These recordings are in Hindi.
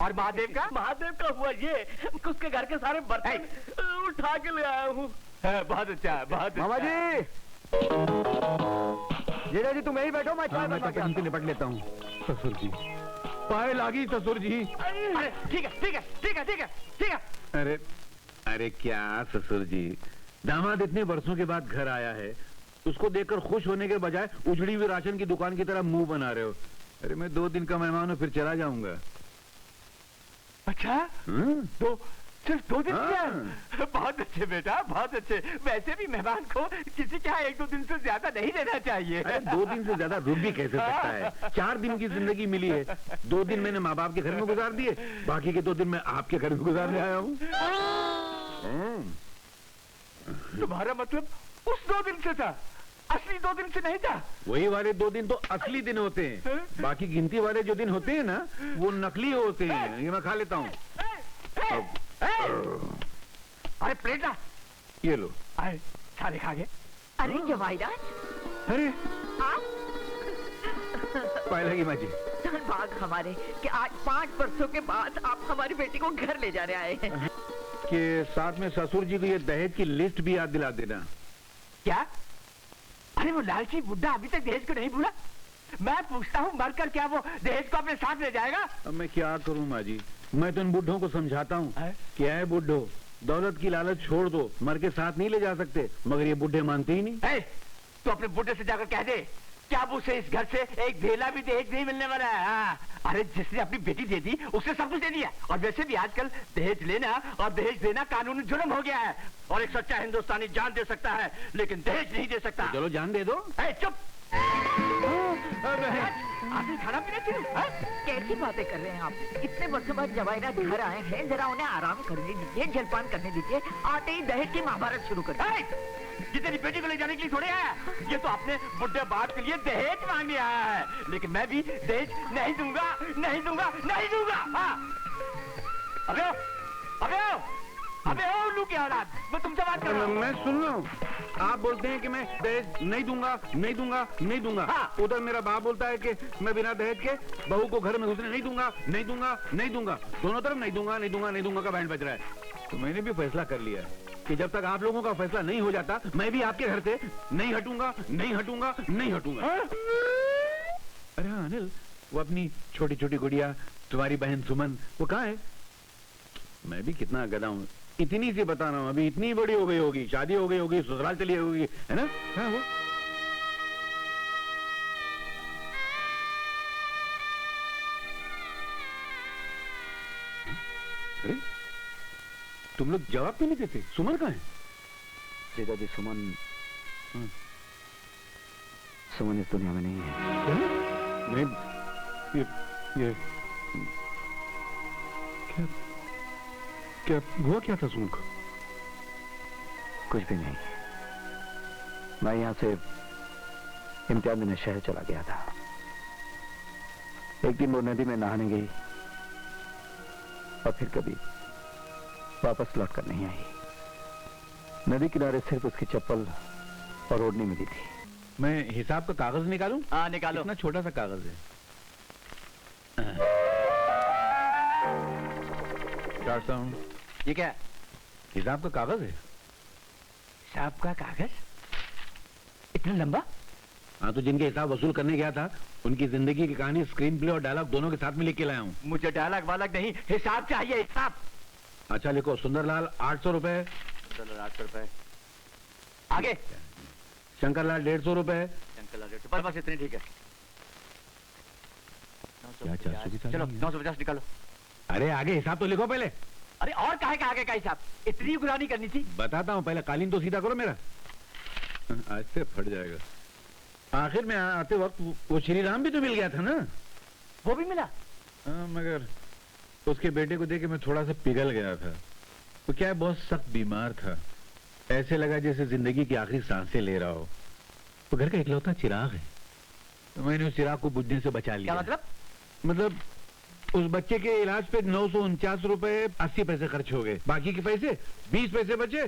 और महादेव का हुआ ये कि उसके घर के सारे बर्तन उठा के ले आया हूँ। बहुत अच्छा है, बहुत मामा जी, जीजा जी तुम यही बैठो, मैं चाय मैं बनवा के निपट लेता हूँ। ससुर जी पाए लागी, ससुर जी। अरे ठीक है ठीक है ठीक है ठीक है ठीक है। अरे अरे क्या ससुर जी, दामाद इतने वर्षों के बाद घर आया है, उसको देखकर खुश होने के बजाय उजड़ी हुई राशन की दुकान की तरह मुंह बना रहे हो। अरे मैं 2 दिन का मेहमान हूँ, फिर चला जाऊंगा। अच्छा तो सिर्फ 2 दिन क्या? बहुत अच्छे बेटा, बहुत अच्छे। वैसे भी मेहमान को किसी के यहाँ 1-2 दिन से ज्यादा नहीं रहना चाहिए। अरे 2 दिन से ज्यादा रुक भी कैसे सकता है? 4 दिन की जिंदगी मिली है, 2 दिन मैंने माँ बाप के घर में गुजार दिए, बाकी के 2 दिन मैं आपके घर में गुजारने आया हूँ। तुम्हारा मतलब उस 2 दिन से था, असली 2 दिन से नहीं था? वही वाले 2 दिन तो असली दिन होते हैं, बाकी गिनती वाले जो दिन होते हैं ना, वो नकली होते हैं। ये मैं खा लेता हूँ। अरे प्लेट ला। ये लो। अरे सारे खा गए। अरे जवाहिरात, अरे आप पाए लगी माँ जी। भाग हमारे कि आज 5 वर्षों के बाद आप हमारी बेटी को घर ले जाने आए हैं। कि साथ में ससुर जी को ये दहेज की लिस्ट भी याद दिला देना। क्या? अरे वो लालची बुड्ढा अभी तक दहेज को नहीं भूला? मैं पूछता हूँ मरकर क्या वो दहेज को अपने साथ ले जाएगा? अब मैं क्या करूँ माँ जी, मैं तो इन बुड्ढों को समझाता हूँ। क्या है बुड्ढो, दौलत की लालच छोड़ दो, मर के साथ नहीं ले जा सकते, मगर ये बुड्ढे मानते ही नहीं। तो अपने बुड्ढे से जाकर कह दे क्या अब उसे इस घर से एक भेला भी दहेज नहीं मिलने वाला है। हाँ। अरे जिसने अपनी बेटी दे दी उसने सब कुछ दे दिया, और वैसे भी आजकल दहेज लेना और दहेज देना कानूनी जुर्म हो गया है, और एक सच्चा हिंदुस्तानी जान दे सकता है लेकिन दहेज नहीं दे सकता। चलो जान दे दो। चुप। आदमी खाना पीना क्यों? कैसी बातें कर रहे हैं आप? इतने वर्षों बाद जवाहिरात घर आए हैं, जरा उन्हें आराम करने दीजिए, जलपान करने दीजिए। आते ही दहेज की महाभारत शुरू कर दी। जितनी बेटी को ले जाने के लिए थोड़े आया, ये तो अपने बुड्ढे बाप के लिए दहेज मांगने आया है, लेकिन मैं भी दहेज नहीं दूंगा, नहीं दूंगा, नहीं दूंगा। हाँ। अबे ओ उल्लू की औलाद, मैं तुमसे बात कर रहा हूँ। मैं सुन रहा हूँ, आप बोलते हैं कि मैं दहेज नहीं दूंगा, नहीं दूंगा, नहीं दूंगा। हाँ। उधर मेरा बाप बोलता है कि मैं बिना दहेज के बहू को घर में घुसने नहीं दूंगा, नहीं दूंगा, नहीं दूंगा। दोनों तरफ नहीं दूंगा, नहीं दूंगा, नहीं दूंगा का बैंड बज रहा है। तो मैंने भी फैसला कर लिया है कि जब तक आप लोगों का फैसला नहीं हो जाता, मैं भी आपके घर से नहीं हटूंगा, नहीं हटूंगा, नहीं हटूंगा। अरे हाँ अनिल, वो अपनी छोटी छोटी गुड़िया, तुम्हारी बहन सुमन, वो कहाँ है? मैं भी कितना गधा हूँ, इतनी सी बता रहा हूँ, अभी इतनी बड़ी हो गई होगी, शादी हो गई होगी, ससुराल चली होगी, है ना? हाँ वो अरे तुम लोग जवाब क्यों नहीं देते? सुमन कहाँ है? जीजा जी सुमन इस दुनिया में नहीं है। नहीं, ये क्या हुआ? क्या था सुमन को? कुछ भी नहीं, मैं यहाँ से इम्तिहान देने शहर चला गया था। एक दिन वो नदी में नहाने गई और फिर कभी वापस लौट कर नहीं आई। नदी किनारे सिर्फ उसकी चप्पल और ओढ़नी मिली थी। मैं हिसाब का कागज निकालूं? हाँ निकालो। इतना छोटा सा कागज है। चाहता हूँ। ये क्या? हिसाब का कागज है। हिसाब का कागज? इतना लंबा? हाँ, तो जिनके हिसाब वसूल करने गया था उनकी जिंदगी की कहानी स्क्रीन प्ले और डायलॉग दोनों के साथ में लिख के लाया हूँ। मुझे डायलॉग वालॉग नहीं, हिसाब चाहिए, हिसाब। अच्छा लिखो, सुंदरलाल 800 रुपए। सुंदरलाल 800 रुपए। आगे? शंकरलाल 150 रुपए। शंकरलाल 150, बस इतनी ठीक है। चलो 950 निकालो। अरे आगे हिसाब तो लिखो पहले। अरे और काहे का आगे का हिसाब? इतनी गुलामी करनी थी? बताता हूँ, पहले कालीन तो सीधा करो मेरा। आज से फट जाएगा। आखिर में आते वक्त वो श्री राम भी तो मिल गया था ना? वो भी मिला? हाँ, मगर उसके बेटे को देख के मैं थोड़ा सा पिघल गया था। वो क्या है, बहुत सख्त बीमार था, ऐसे लगा जैसे जिंदगी की आखिरी सांसें ले रहा हो। वो घर का इकलौता चिराग है, तो मैंने उस चिराग को बुझने से बचा लिया। क्या मतलब? मतलब उस बच्चे के इलाज पे 949 रुपए 80 पैसे खर्च हो गए, बाकी के पैसे 20 पैसे बचे,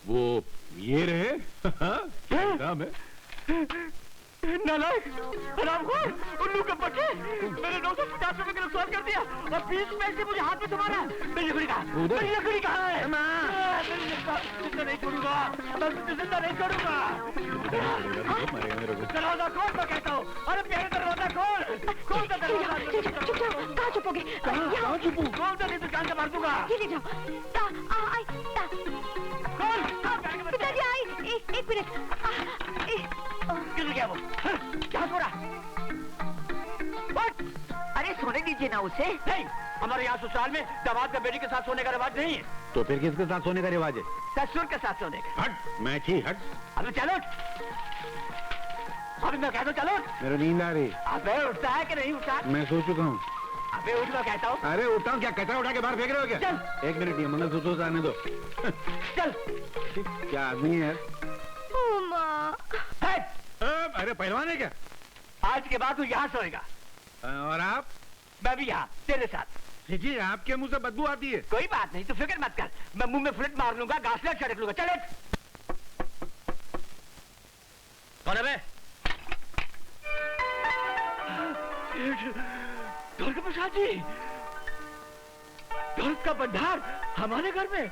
वो ये रहे। क्या काम है? नालायक, हरामखोर, उल्लू के बच्चे, मेरे 950 रुपए का नुकसान कर दिया और 20 पैसे मुझे हाथ में थमाना। मेरी लकड़ी कहाँ? मेरी लकड़ी कहाँ है? मेरी जिंदा नहीं छोड़ूंगा, मैं जिंदा नहीं छोड़ूंगा। दरवाजा खोल, मैं कहता हूँ। अरे प्यारे दरवाजा खोल, खोल दे दरवाजा। कहाँ छुपोगे? कहाँ छुपू? खोल दे, नहीं तो जान से मार दूंगा। ये ले जाओ। खोल, पिताजी आई, एक मिनट। किधर गया वो? क्या हो रहा? अरे सोने दीजिए ना उसे। नहीं, हमारे यहाँ ससुराल में दामाद का बेटी के साथ सोने का रिवाज नहीं है। तो फिर किसके साथ सोने का रिवाज है? ससुर के साथ सोने का। हट, मैं छी हट। अभी चलो, अभी मैं कहता हूँ चलो। मेरी नींद आ रही। अबे उठता है कि नहीं उठता? मैं सो चुका हूँ। अबे उठ, मैं कहता हूँ। अरे उठा हूँ, क्या कचरा उठा के बाहर फेंक रहे हो क्या? चल। एक मिनट, ये मंगलसूत्र से आने दो। चल। क्या आदमी है? अरे पहलवान है क्या? आज के बाद तू यहाँ सोएगा और आप? मैं भी यहाँ तेरे साथ। जी, आपके मुंह से बदबू आती है। कोई बात नहीं, तू फिक्र मत कर, मैं मुंह में फ्लिट मार लूंगा, घासलेट छिड़क लूंगा। चले। कौन है बे? दुर्गा प्रसाद जी, दुर्ग का भंडार हमारे घर में।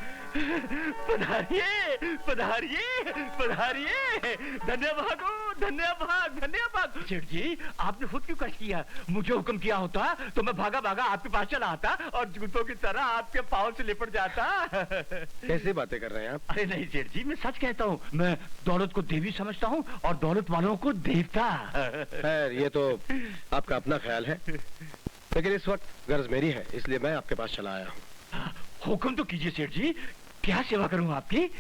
पधारिए, पधारिए, पधारिए। धन्यवाद हो, धन्यवाद, धन्यवाद। सेठ जी, आपने खुद क्यों कष्ट किया? मुझे हुक्म किया होता तो मैं भागा भागा आपके पास चला आता और जूतों की तरह आपके पाँव से लिपट जाता। कैसे बातें कर रहे हैं आप? अरे नहीं सेठ जी, मैं सच कहता हूँ। मैं दौलत को देवी समझता हूँ और दौलत वालों को देवता। खैर, ये तो आपका अपना ख्याल है, लेकिन इस वक्त गर्ज मेरी है, इसलिए मैं आपके पास चला आया हूँ। हुक्म तो कीजिए सेठ जी, क्या सेवा करूँ आपकी?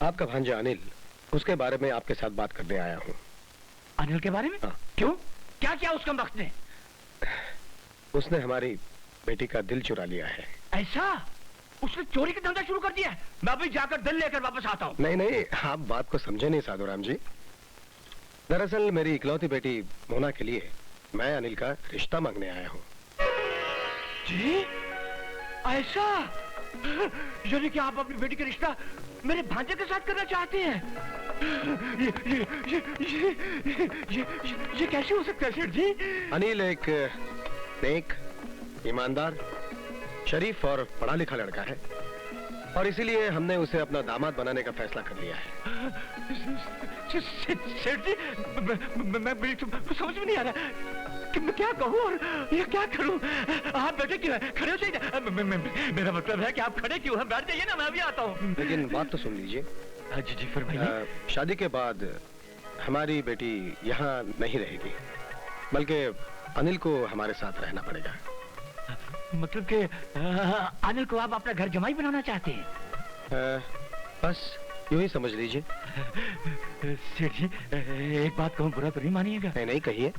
आपका भांजा अनिल, उसके बारे में आपके साथ बात करने आया हूँ। अनिल के बारे में? हाँ। क्यों? क्या किया उसका वक्त ने? उसने हमारी बेटी का दिल चुरा लिया है। ऐसा? उसने चोरी का धंधा शुरू कर दिया है? मैं अभी जाकर दिल लेकर वापस आता हूँ। नहीं नहीं, आप बात को समझे नहीं साधुराम जी। दरअसल मेरी इकलौती बेटी मोना के लिए मैं अनिल का रिश्ता मांगने आया हूँ। जी? ऐसा? यानी कि आप अपनी बेटी का रिश्ता मेरे भांजे के साथ करना चाहते हैं? ये कैसे हो सकता है सेठ जी? अनिल एक नेक, ईमानदार, शरीफ और पढ़ा लिखा लड़का है और इसीलिए हमने उसे अपना दामाद बनाने का फैसला कर लिया है। सेठ जी, मैं समझ में नहीं आ रहा कि मैं क्या कहूँ और ये क्या करूँ। आप बैठे क्यों हैं? खड़े हो जाइए। मेरा मतलब है कि आप खड़े क्यों हैं? बैठ जाइए ना, मैं अभी आता हूँ। लेकिन बात तो सुन लीजिए। जी जी फरमाइए। शादी के बाद हमारी बेटी यहाँ नहीं रहेगी, बल्कि अनिल को हमारे साथ रहना पड़ेगा। मतलब कि अनिल को आप अपना घर जमाई बनाना चाहते हैं? बस यूं ही समझ लीजिए। सेठ जी, एक बात कहूँ, बुरा तो नहीं मानिएगा? नहीं नहीं, कहिए।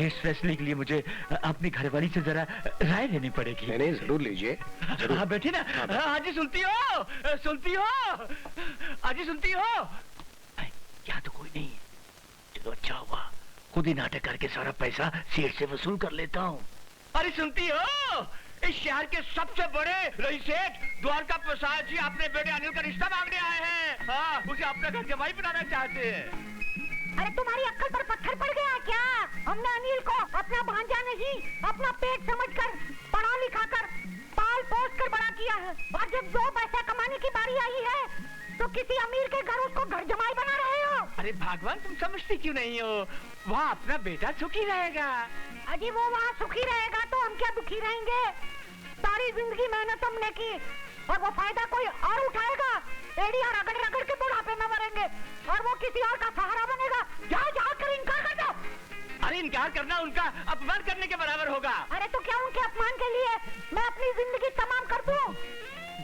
इस फैसले के लिए मुझे अपनी घरवाली से जरा राय लेनी पड़ेगी। नहीं नहीं, जरूर लीजिए। हाँ बैठे ना। आजी सुनती हो? सुनती हो? आजी सुनती हो? यहाँ तो कोई नहीं है। चलो अच्छा हुआ, खुद ही नाटक करके सारा पैसा सेठ से वसूल कर लेता हूँ। अरे सुनती हो? इस शहर के सबसे बड़े रईस सेठ द्वारका प्रसाद जी अपने बेटे अनिल का रिश्ता मांगने आए हैं। हाँ, उसे अपना घर जमाई बनाना चाहते हैं। अरे तुम्हारी अक्ल पर पत्थर पड़ गया क्या? हमने अनिल को अपना भांजा नहीं, अपना पेट समझकर पढ़ा लिखा कर पाल पोस कर बड़ा किया है और जब 2 पैसा कमाने की बारी आई है तो किसी अमीर के घर उसको घर जमाई बना रहे हो। अरे भगवान, तुम समझती क्यों नहीं हो? वहाँ अपना बेटा सुखी रहेगा। अजी वो वहाँ सुखी रहेगा तो हम क्या दुखी रहेंगे? सारी जिंदगी मेहनत हमने की और वो फायदा कोई और उठाएगा। एड़ियां रगड़ रगड़ के बुढ़ापे में मरेंगे और वो किसी और का सहारा बनेगा। जाओ कर इनकार कर दो। अरे इनकार करना उनका अपमान करने के बराबर होगा। अरे तो क्या उनके अपमान के लिए मैं अपनी जिंदगी तमाम कर दूं?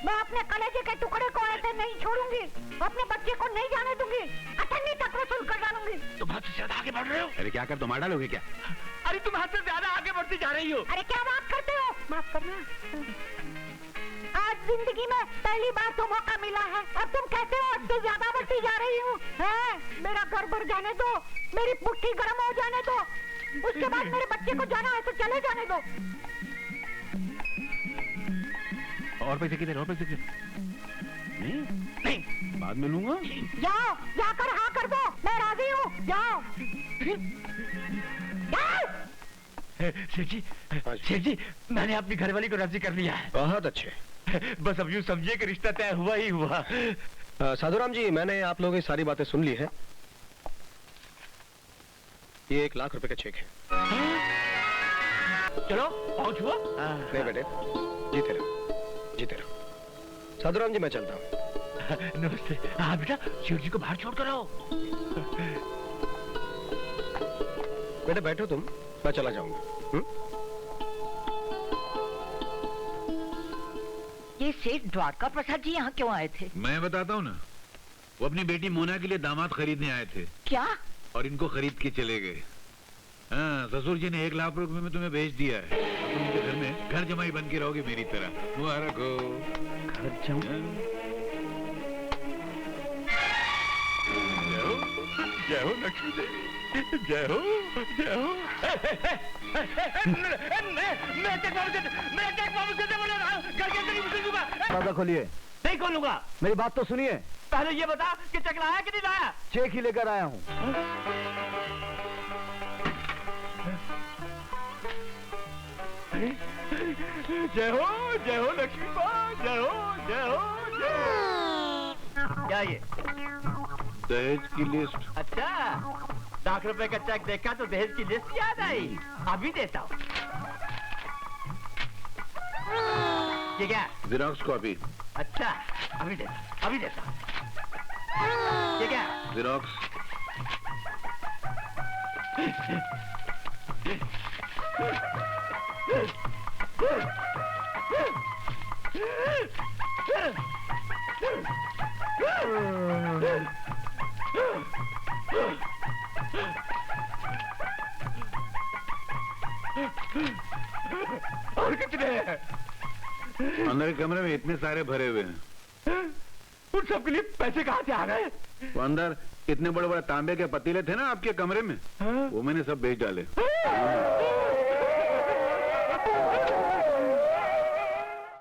मैं अपने कलेजे के टुकड़े को ऐसे नहीं छोड़ूंगी, अपने बच्चे को नहीं जाने दूंगी, अठन्नी तक वसूल कर डालूंगी। तुम हद से ज्यादा आगे बढ़ रहे हो। अरे क्या कर, तुम मार डालोगे क्या? अरे तुम हद से ज्यादा आगे बढ़ती जा रही हो। अरे क्या बात करते हो? माफ करना, आज जिंदगी में पहली बार तो मौका मिला है और तुम कहते हो हद से ज्यादा बढ़ती जा रही हूँ। मेरा घर भर जाने दो, मेरी पुट्ठी गर्म हो जाने दो, उसके बाद मेरे बच्चे को जाना है तो चले जाने दो। और पैसे किधर? और पैसे किधर? नहीं, बाद में लूंगा। जाओ, जाकर हाँ कर दो। मैं राजी हूँ, जाओ। जाओ। सेठ जी, हाँ जी। सेठ जी, मैंने अपनी घरवाली को राजी कर लिया है। बहुत अच्छे। बस अब यूं समझिए कि रिश्ता तय हुआ ही हुआ। साधुराम जी, मैंने आप लोगों की सारी बातें सुन ली है। ये 1 लाख रुपए का चेक है। चलो पहुंच हुआ। नहीं बेटे, जीते रहो, जीते रहो। साधुराम जी, मैं चलता हूँ। नमस्ते। हाँ बेटा, सेठ जी को बाहर छोड़ कर आओ। बेटे बैठो तुम, मैं चला जाऊंगा। ये सेठ द्वारका प्रसाद जी यहाँ क्यों आए थे? मैं बताता हूँ ना, वो अपनी बेटी मोना के लिए दामाद खरीदने आए थे क्या? और इनको खरीद के चले गए। हाँ, ससुर जी ने 1 लाख रुपए में तुम्हें भेज दिया है। तुम उनके घर में घर जमाई बन के रहोगे मेरी तरह। मुबारक हो। घर जमाई? जय हो लक्ष्मी देवी, जय हो, जय हो। दरवाजा खोलिए। नहीं खोलूंगा। मेरी बात तो सुनिए। पहले ये बता कि चेक लाया कि नहीं लाया। चेक ही लेकर आया हूँ। जय हो लक्ष्मी माँ, जय हो, जय हो, जय। क्या ये? दहेज की लिस्ट। अच्छा, ₹1,00,000 का चेक देखा तो दहेज की लिस्ट याद आई। अभी देता हूँ। ये क्या? Xerox copy. अच्छा, अभी देता। ये क्या? जेरॉक्स। और कितने हैं? अंदर के कमरे में इतने सारे भरे हुए हैं। उन सबके लिए पैसे कहाँ से आ गए? वो अंदर इतने बड़े बड़े तांबे के पतीले थे ना आपके कमरे में, वो मैंने सब बेच डाले।